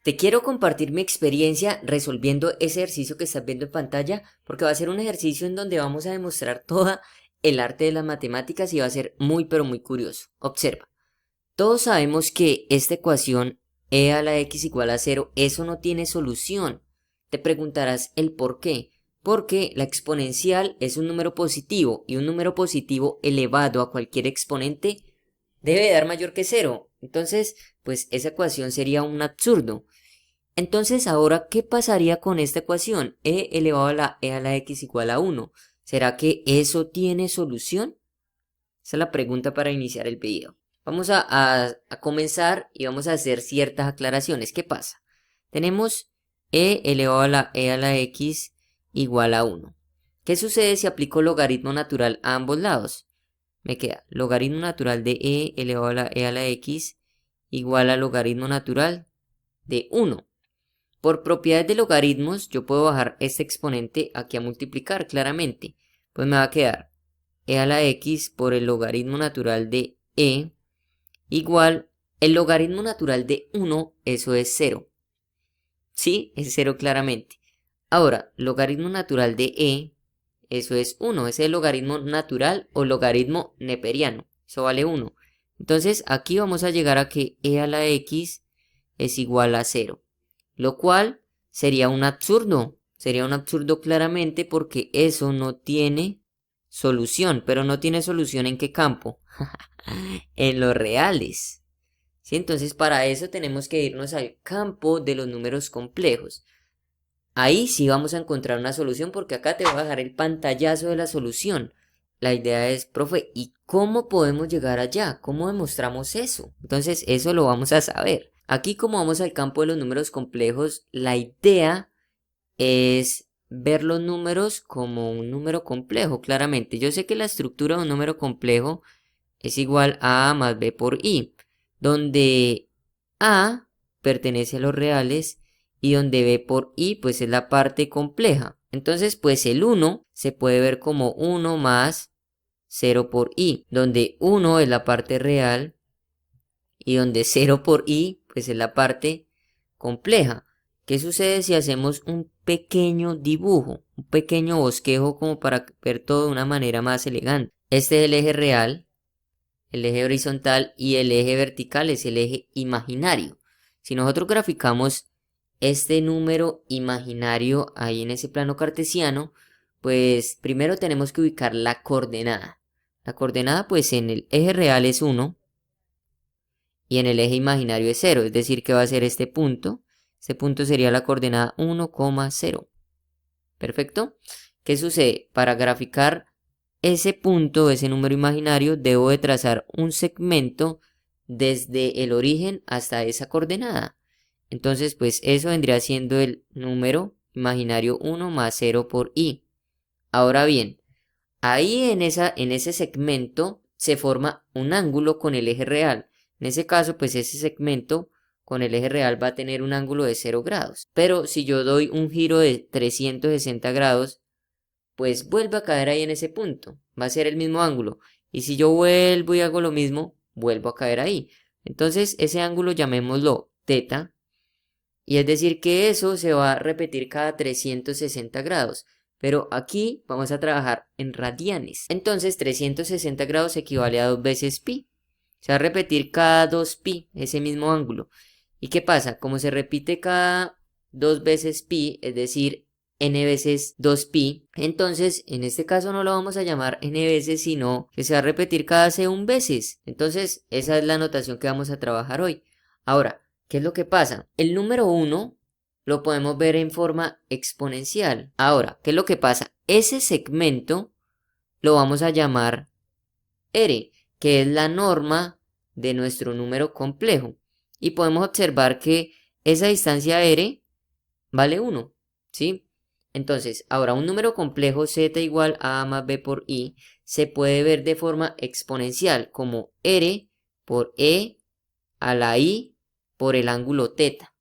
Te quiero compartir mi experiencia resolviendo ese ejercicio que estás viendo en pantalla, porque va a ser un ejercicio en donde vamos a demostrar toda el arte de las matemáticas y va a ser muy pero muy curioso. Observa, todos sabemos que esta ecuación e a la x igual a 0, eso no tiene solución. Te preguntarás el por qué. Porque la exponencial es un número positivo y un número positivo elevado a cualquier exponente debe dar mayor que 0. Entonces, pues esa ecuación sería un absurdo. Entonces, ahora, ¿qué pasaría con esta ecuación? E elevado a la e a la x igual a 1. ¿Será que eso tiene solución? Esa es la pregunta para iniciar el video. Vamos a comenzar y vamos a hacer ciertas aclaraciones. ¿Qué pasa? Tenemos e elevado a la e a la x igual a 1. ¿Qué sucede si aplico logaritmo natural a ambos lados? Me queda logaritmo natural de e elevado a la e a la x igual a logaritmo natural de 1. Por propiedades de logaritmos, yo puedo bajar este exponente aquí a multiplicar claramente. Pues me va a quedar e a la x por el logaritmo natural de e igual el logaritmo natural de 1, eso es 0. ¿Sí? Es 0 claramente. Ahora, logaritmo natural de e, eso es 1. Es el logaritmo natural o logaritmo neperiano. Eso vale 1. Entonces, aquí vamos a llegar a que e a la x es igual a 0. Lo cual sería un absurdo claramente porque eso no tiene solución. ¿Pero no tiene solución en qué campo? En los reales. ¿Sí? Entonces para eso tenemos que irnos al campo de los números complejos. Ahí sí vamos a encontrar una solución porque acá te voy a dejar el pantallazo de la solución. La idea es, profe, ¿y cómo podemos llegar allá? ¿Cómo demostramos eso? Entonces eso lo vamos a saber. Aquí como vamos al campo de los números complejos, la idea es ver los números como un número complejo, claramente. Yo sé que la estructura de un número complejo es igual a más b por i, donde a pertenece a los reales y donde b por i pues es la parte compleja. Entonces pues el 1 se puede ver como 1 más 0 por i, donde 1 es la parte real y donde 0 por i pues es la parte compleja. ¿Qué sucede si hacemos un pequeño dibujo, un pequeño bosquejo como para ver todo de una manera más elegante? Este es el eje real, el eje horizontal y el eje vertical es el eje imaginario. Si nosotros graficamos este número imaginario ahí en ese plano cartesiano, pues primero tenemos que ubicar la coordenada. La coordenada pues en el eje real es 1 y en el eje imaginario es 0, es decir que va a ser este punto. Este punto sería la coordenada 1,0. ¿Perfecto? ¿Qué sucede? Para graficar ese punto, ese número imaginario, debo de trazar un segmento desde el origen hasta esa coordenada. Entonces, pues eso vendría siendo el número imaginario 1 más 0 por i. Ahora bien, ahí en ese segmento se forma un ángulo con el eje real. En ese caso, pues ese segmento con el eje real va a tener un ángulo de 0 grados. Pero si yo doy un giro de 360 grados, pues vuelve a caer ahí en ese punto. Va a ser el mismo ángulo. Y si yo vuelvo y hago lo mismo, vuelvo a caer ahí. Entonces ese ángulo llamémoslo teta. Y es decir que eso se va a repetir cada 360 grados. Pero aquí vamos a trabajar en radianes. Entonces 360 grados equivale a 2 veces pi. Se va a repetir cada 2 pi ese mismo ángulo. ¿Y qué pasa? Como se repite cada 2 veces pi, es decir, n veces 2pi, entonces en este caso no lo vamos a llamar n veces, sino que se va a repetir cada c1 veces. Entonces esa es la notación que vamos a trabajar hoy. Ahora, ¿qué es lo que pasa? El número 1 lo podemos ver en forma exponencial. Ahora, ¿qué es lo que pasa? Ese segmento lo vamos a llamar r, que es la norma de nuestro número complejo. Y podemos observar que esa distancia r vale 1, ¿sí? Entonces, ahora un número complejo z igual a más b por i se puede ver de forma exponencial como r por e a la i por el ángulo teta,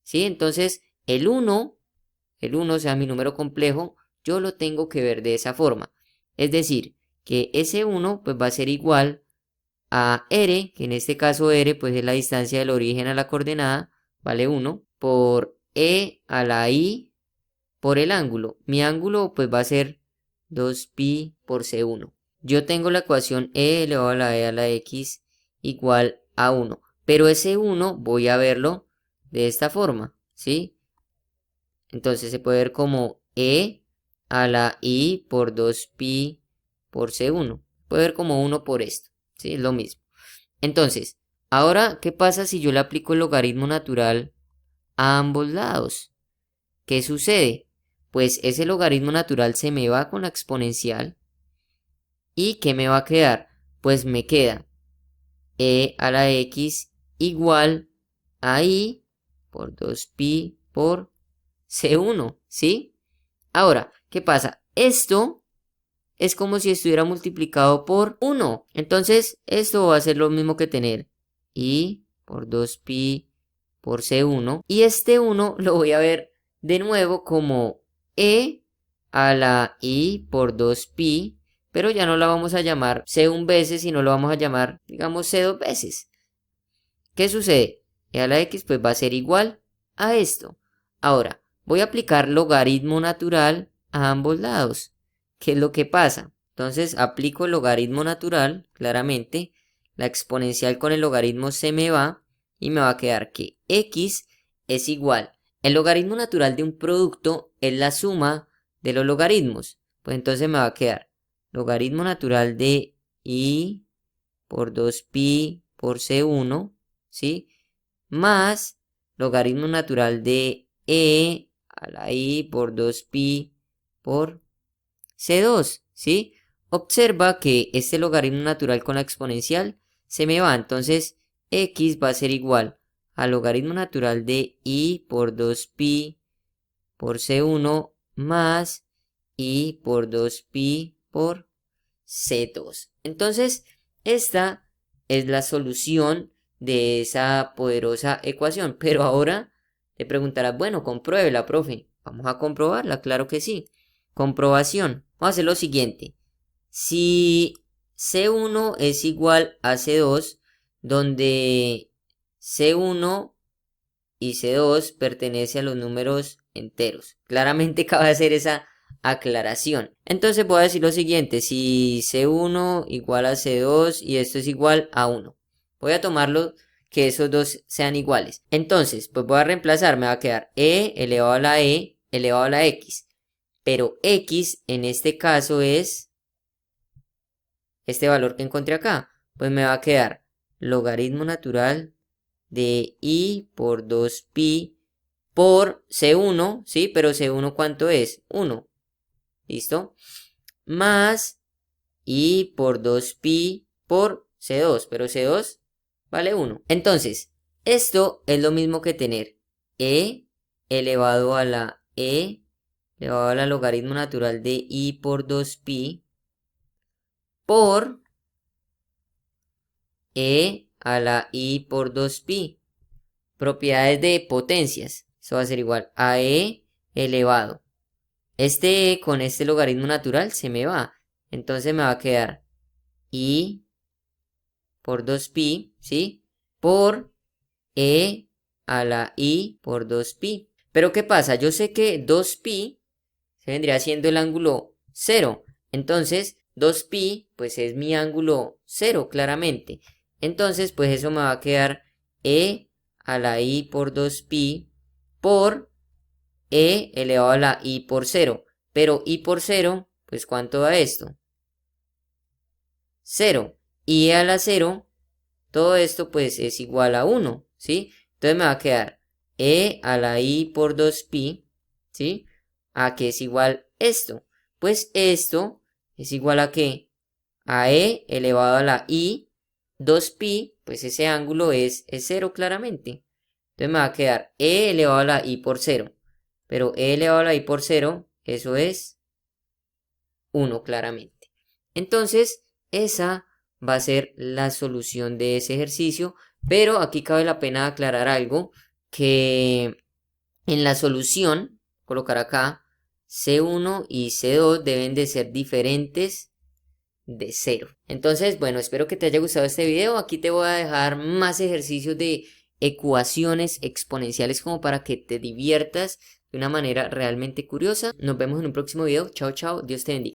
¿sí? Entonces, el 1, sea mi número complejo, yo lo tengo que ver de esa forma. Es decir, que ese 1 pues va a ser igual a r, que en este caso r pues es la distancia del origen a la coordenada, vale 1, por e a la i por el ángulo. Mi ángulo pues va a ser 2pi por c1. Yo tengo la ecuación e elevado a la e a la x igual a 1. Pero ese 1 voy a verlo de esta forma, ¿sí? Entonces se puede ver como e a la i por 2pi por c1. Puede ver como 1 por esto, ¿sí? Es lo mismo. Entonces, ahora, ¿qué pasa si yo le aplico el logaritmo natural a ambos lados? ¿Qué sucede? Pues ese logaritmo natural se me va con la exponencial. ¿Y qué me va a quedar? Pues me queda e a la x igual a i por 2pi por c1, ¿sí? Ahora, ¿qué pasa? Esto es como si estuviera multiplicado por 1. Entonces, esto va a ser lo mismo que tener i por 2pi por c1. Y este 1 lo voy a ver de nuevo como e a la i por 2pi, pero ya no la vamos a llamar c1 veces, sino lo vamos a llamar, digamos, c2 veces. ¿Qué sucede? E a la x pues va a ser igual a esto. Ahora, voy a aplicar logaritmo natural a ambos lados. ¿Qué es lo que pasa? Entonces aplico el logaritmo natural, claramente, la exponencial con el logaritmo se me va y me va a quedar que x es igual. El logaritmo natural de un producto es la suma de los logaritmos. Pues entonces me va a quedar logaritmo natural de i por 2pi por c1, ¿sí? Más logaritmo natural de e a la i por 2pi por c2, ¿sí? Observa que este logaritmo natural con la exponencial se me va, entonces x va a ser igual al logaritmo natural de i por 2pi por c1 más i por 2pi por c2. Entonces, esta es la solución de esa poderosa ecuación. Pero ahora te preguntarás, bueno, compruébela, profe. Vamos a comprobarla, claro que sí. Comprobación. Vamos a hacer lo siguiente. Si C1 es igual a C2, donde C1 y C2 pertenece a los números enteros. Claramente cabe hacer esa aclaración. Entonces voy a decir lo siguiente, si C1 igual a C2 y esto es igual a 1. Voy a tomarlo que esos dos sean iguales. Entonces, pues voy a reemplazar, me va a quedar e elevado a la e elevado a la x. Pero x en este caso es este valor que encontré acá. Pues me va a quedar logaritmo natural de i por 2pi por C1, ¿sí? Pero C1 ¿cuánto es? 1. ¿Listo? Más i por 2pi por C2, pero C2 vale 1. Entonces, esto es lo mismo que tener e elevado a la e elevado a la logaritmo natural de i por 2pi por e a la i por 2pi. Propiedades de potencias. Eso va a ser igual a e elevado. Este e con este logaritmo natural se me va. Entonces me va a quedar i por 2pi, ¿sí? Por e a la i por 2pi. Pero ¿qué pasa? Yo sé que 2pi se vendría siendo el ángulo 0. Entonces 2pi pues es mi ángulo 0 claramente. Entonces pues eso me va a quedar e a la i por 2pi por e elevado a la i por 0. Pero i por 0, pues ¿cuánto da esto? 0. Y e a la 0, todo esto pues es igual a 1, ¿sí? Entonces me va a quedar e a la i por 2pi, ¿sí? A que es igual esto. Pues esto es igual a ¿qué? A e elevado a la i 2pi, pues ese ángulo es 0 claramente. Entonces me va a quedar e elevado a la i por 0. Pero e elevado a la i por 0, eso es 1 claramente. Entonces, esa va a ser la solución de ese ejercicio. Pero aquí cabe la pena aclarar algo, que en la solución, colocar acá, C1 y C2 deben de ser diferentes de 0. Entonces, bueno, espero que te haya gustado este video. Aquí te voy a dejar más ejercicios de ecuaciones exponenciales como para que te diviertas de una manera realmente curiosa. Nos vemos en un próximo video. Chao, chao. Dios te bendiga.